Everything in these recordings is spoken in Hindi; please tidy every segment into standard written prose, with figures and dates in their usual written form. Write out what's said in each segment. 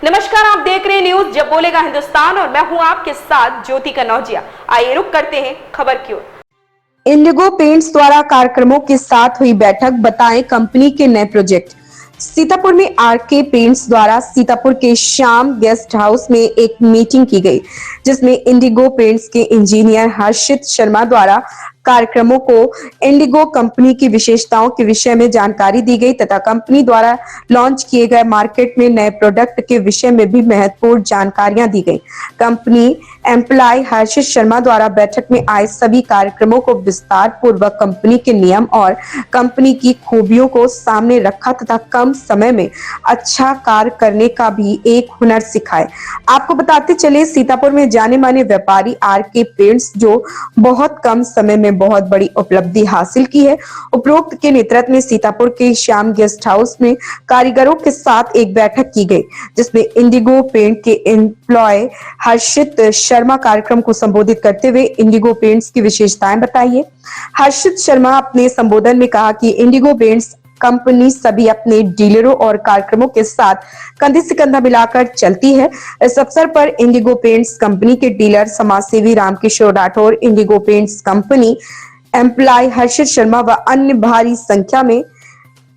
नमस्कार, आप देख रहे हैं न्यूज जब बोलेगा हिंदुस्तान और मैं हूं आपके साथ ज्योति कनौजिया। आइए रुक करते हैं खबर की ओर। इंडिगो पेंट्स द्वारा कार्यक्रमों के साथ हुई बैठक, बताएं कंपनी के नए प्रोजेक्ट। सीतापुर में आरके पेंट्स द्वारा सीतापुर के श्याम गेस्ट हाउस में एक मीटिंग की गई, जिसमें इंडिगो पेंट्स के इंजीनियर हर्षित शर्मा द्वारा कार्यक्रमों को इंडिगो कंपनी की विशेषताओं के विषय में जानकारी दी गई तथा कंपनी द्वारा लॉन्च किए गए मार्केट में नए प्रोडक्ट के विषय में भी महत्वपूर्ण जानकारियां दी गई। कंपनी एम्प्लॉय हर्षित शर्मा द्वारा बैठक में आए सभी कार्यक्रमों को विस्तार पूर्वक कंपनी के नियम और कंपनी की खूबियों को सामने रखा तथा कम समय में अच्छा कार्य करने का भी एक हुनर सिखाए। आपको बताते चले, सीतापुर में जाने माने व्यापारी आरके पेंट्स जो बहुत कम समय में बहुत बड़ी उपलब्धि हासिल की है। उपरोक्त के नेतृत्व में सीतापुर के श्याम गेस्ट हाउस में कारीगरों के साथ एक बैठक की गई, जिसमें इंडिगो पेंट के एम्प्लॉय हर्षित शर्मा कार्यक्रम को संबोधित करते हुए इंडिगो पेंट्स की विशेषताएं बताइए। हर्षित शर्मा अपने संबोधन में कहा कि इंडिगो पेंट्स कंपनी सभी अपने डीलरों और कार्यक्रमों के साथ कंधे से कंधा मिलाकर चलती है। इस अवसर पर इंडिगो पेंट्स कंपनी के डीलर समाजसेवी Ramkishore Rathore, Indigo Paints company employ Harshit Sharma व अन्य भारी संख्या में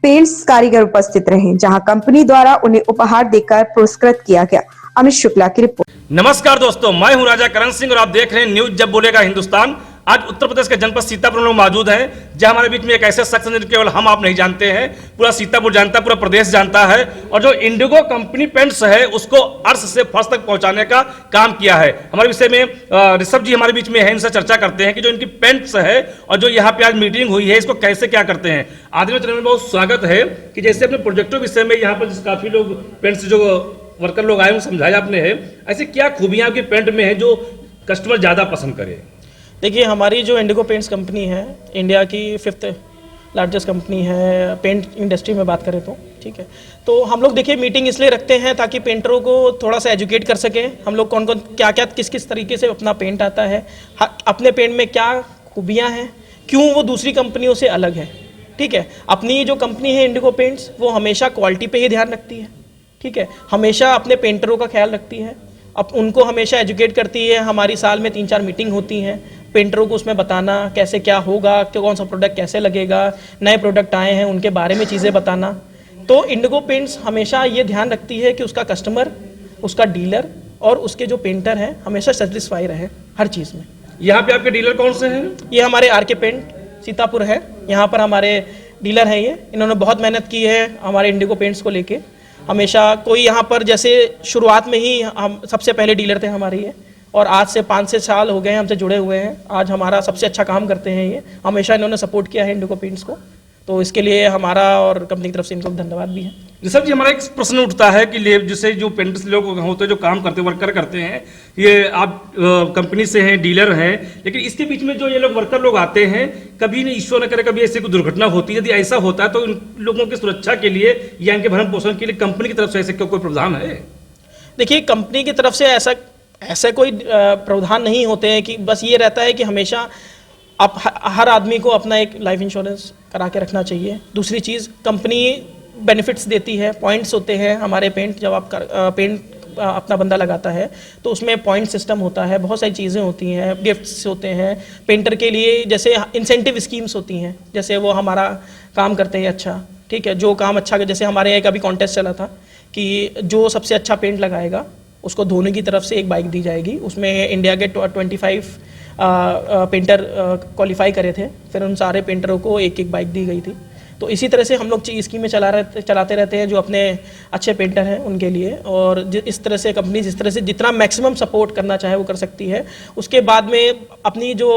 पेंट्स कारीगर उपस्थित रहे, जहां कंपनी द्वारा उन्हें उपहार देकर पुरस्कृत किया गया। अमित शुक्ला की रिपोर्ट। नमस्कार दोस्तों, मैं हूं राजा करण सिंह और आप देख रहे हैं न्यूज जब बोलेगा हिंदुस्तान। आज उत्तर प्रदेश के जनपद सीतापुर में मौजूद हैं, जहां हमारे बीच में एक ऐसे शख्स हैं जो केवल हम आप नहीं जानते हैं, पूरा सीतापुर जानता है, पूरा प्रदेश जानता है। और जो इंडिगो कंपनी पेंट्स है उसको अर्श से फर्श तक पहुंचाने का काम किया है। हमारे विषय में ऋषभ जी हमारे बीच में है, इनसे चर्चा करते हैं कि जो इनकी पेंट्स है और जो यहाँ पे आज मीटिंग हुई है इसको कैसे क्या करते हैं। आदमी चैनल में बहुत स्वागत है कि जैसे अपने प्रोजेक्टों विषय में यहाँ पर काफी लोग पेंट्स जो वर्कर लोग आए हैं समझाया आपने है, ऐसे क्या खूबियां आपकी पेंट में है जो कस्टमर ज़्यादा पसंद करे। देखिए, हमारी जो इंडिगो पेंट्स कंपनी है इंडिया की 5th लार्जेस्ट कंपनी है पेंट इंडस्ट्री में बात करें तो, ठीक है। तो हम लोग देखिए मीटिंग इसलिए रखते हैं ताकि पेंटरों को थोड़ा सा एजुकेट कर सकें हम लोग, कौन कौन क्या क्या किस किस तरीके से अपना पेंट आता है, अपने पेंट में क्या खूबियाँ हैं, क्यों वो दूसरी कंपनियों से अलग है, ठीक है। अपनी जो कंपनी है इंडिगो पेंट्स वो हमेशा क्वालिटी पे ही ध्यान रखती है, ठीक है। हमेशा अपने पेंटरों का ख्याल रखती है, अब उनको हमेशा एजुकेट करती है। हमारी साल में 3-4 मीटिंग होती हैं, पेंटरों को उसमें बताना कैसे क्या होगा, कौन सा प्रोडक्ट कैसे लगेगा, नए प्रोडक्ट आए हैं उनके बारे में चीज़ें बताना। तो इंडिगो पेंट्स हमेशा ये ध्यान रखती है कि उसका कस्टमर, उसका डीलर और उसके जो पेंटर हैं हमेशा सेटिस्फाई रहे हर चीज़ में। यहाँ पे आपके डीलर कौन से हैं? ये हमारे आरके पेंट सीतापुर है, यहाँ पर हमारे डीलर हैं। ये इन्होंने बहुत मेहनत की है हमारे इंडिगो पेंट्स को लेके। हमेशा कोई यहाँ पर जैसे शुरुआत में ही हम सबसे पहले डीलर थे हमारे ये, और आज से 5-6 साल हो गए हमसे जुड़े हुए हैं। आज हमारा सबसे अच्छा काम करते हैं ये, हमेशा इन्होंने सपोर्ट किया है इंडिगो पेंट्स को, तो इसके लिए हमारा और कंपनी की तरफ से इनको धन्यवाद भी है। ऋषभ जी, हमारा एक प्रश्न उठता है कि जैसे जो पेंट्स लोग होते हैं जो काम करते वर्कर करते हैं, ये आप कंपनी से हैं, डीलर हैं, लेकिन इसके बीच में जो ये लोग वर्कर लोग आते हैं, कभी नहीं ईश्वर न करे कभी ऐसी कोई दुर्घटना होती है, यदि ऐसा होता है तो इन लोगों की सुरक्षा के लिए या इनके भरण पोषण के लिए कंपनी की तरफ से ऐसे कोई प्रावधान है? देखिए, कंपनी की तरफ से ऐसा कोई प्रावधान नहीं होते हैं कि बस ये रहता है कि हमेशा आप हर आदमी को अपना एक लाइफ इंश्योरेंस करा के रखना चाहिए। दूसरी चीज़, कंपनी बेनिफिट्स देती है, पॉइंट्स होते हैं हमारे पेंट, जब आप पेंट अपना बंदा लगाता है तो उसमें पॉइंट सिस्टम होता है, बहुत सारी चीज़ें होती हैं, गिफ्ट्स होते हैं पेंटर के लिए, जैसे इंसेंटिव स्कीम्स होती हैं, जैसे वो हमारा काम करते हैं अच्छा, ठीक है। जो काम अच्छा, जैसे हमारे यहाँ कभी कॉन्टेस्ट चला था कि जो सबसे अच्छा पेंट लगाएगा उसको धोनी की तरफ से एक बाइक दी जाएगी। उसमें इंडिया के 25 पेंटर क्वालिफाई करे थे, फिर उन सारे पेंटरों को एक एक बाइक दी गई थी। तो इसी तरह से हम लोग स्कीमें चलाते रहते हैं जो अपने अच्छे पेंटर हैं उनके लिए, और इस तरह से कंपनी जिस तरह से जितना मैक्सिमम सपोर्ट करना चाहे वो कर सकती है। उसके बाद में अपनी जो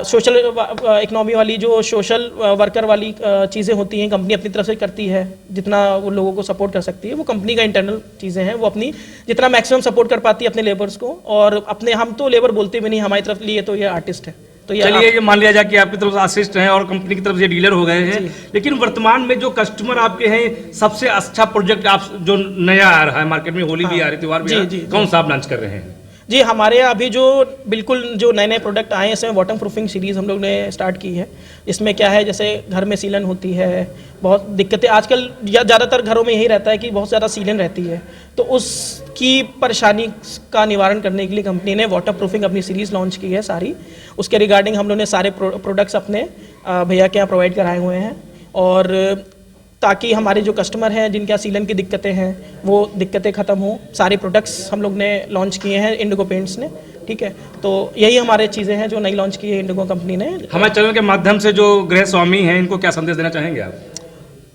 सोशल इकोनॉमी वाली, जो सोशल वर्कर वाली चीज़ें होती हैं, कंपनी अपनी तरफ से करती है, जितना वो लोगों को सपोर्ट कर सकती है, वो कंपनी का इंटरनल चीज़ें हैं, वो अपनी जितना मैक्सिमम सपोर्ट कर पाती है अपने लेबर्स को। और अपने, हम तो लेबर बोलते भी नहीं, हमारी तरफ लिए तो ये आर्टिस्ट है। तो चलिए ये मान लिया जाए कि आपकी तरफ से असिस्ट हैं और कंपनी की तरफ से डीलर हो गए हैं, लेकिन वर्तमान में जो कस्टमर आपके हैं, सबसे अच्छा प्रोजेक्ट आप जो नया आ रहा है मार्केट में, होली भी आ रही, त्योहार भी, कौन सा आप लॉन्च कर रहे हैं? जी, हमारे यहाँ अभी जो बिल्कुल जो नए नए प्रोडक्ट आए हैं इसमें वाटर प्रूफिंग सीरीज़ हम लोग ने स्टार्ट की है। इसमें क्या है, जैसे घर में सीलन होती है, बहुत दिक्कतें आजकल ज़्यादातर घरों में यही रहता है कि बहुत ज़्यादा सीलन रहती है, तो उसकी परेशानी का निवारण करने के लिए कंपनी ने वाटर प्रूफिंग अपनी सीरीज़ लॉन्च की है सारी। उसके रिगार्डिंग हम लोग ने सारे प्रोडक्ट्स अपने भैया के यहाँ प्रोवाइड कराए हुए हैं, और ताकि हमारे जो कस्टमर हैं जिनके यहाँ सीलन की दिक्कतें हैं वो दिक्कतें ख़त्म हों। सारे प्रोडक्ट्स हम लोग ने लॉन्च किए हैं इंडिगो पेंट्स ने, ठीक है। तो यही हमारे चीज़ें हैं जो नई लॉन्च की है इंडिगो कंपनी ने। हमारे चैनल के माध्यम से जो गृह स्वामी हैं इनको क्या संदेश देना चाहेंगे आप?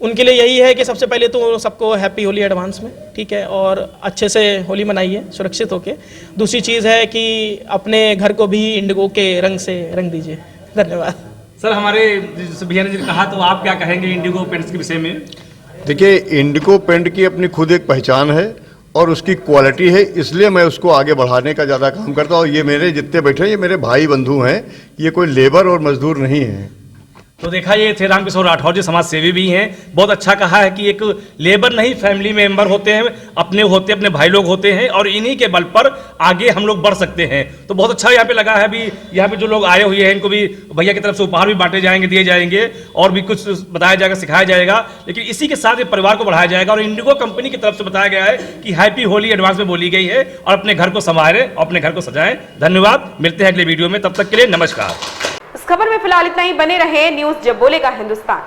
उनके लिए यही है कि सबसे पहले तो सबको हैप्पी होली एडवांस में, ठीक है, और अच्छे से होली मनाइए सुरक्षित होके। दूसरी चीज़ है कि अपने घर को भी इंडिगो के रंग से रंग दीजिए। धन्यवाद सर। हमारे जैसे भैया ने जो कहा, तो आप क्या कहेंगे इंडिगो पेंट्स के विषय में? देखिए, इंडिगो पेंट की अपनी खुद एक पहचान है और उसकी क्वालिटी है, इसलिए मैं उसको आगे बढ़ाने का ज़्यादा काम करता हूँ। ये मेरे जितने बैठे हैं ये मेरे भाई बंधु हैं, ये कोई लेबर और मजदूर नहीं है। तो देखा, ये थे रामकिशोर राठौर जी, समाज सेवी भी हैं। बहुत अच्छा कहा है कि एक लेबर नहीं, फैमिली मेंबर होते हैं, अपने भाई लोग होते हैं, और इन्हीं के बल पर आगे हम लोग बढ़ सकते हैं। तो बहुत अच्छा यहाँ पे लगा है। अभी यहाँ पे जो लोग आए हुए हैं इनको भी भैया की तरफ से उपहार भी बांटे जाएंगे, दिए जाएंगे, और भी कुछ बताया जाएगा, सिखाया जाएगा। लेकिन इसी के साथ ये परिवार को बढ़ाया जाएगा। और इंडिगो कंपनी की तरफ से बताया गया है कि हैप्पी होली एडवांस में बोली गई है, और अपने घर को संवारें और अपने घर को सजाएं। धन्यवाद, मिलते हैं अगले वीडियो में, तब तक के लिए नमस्कार। इस खबर में फिलहाल इतना ही। बने रहे न्यूज़ जब बोलेगा हिंदुस्तान।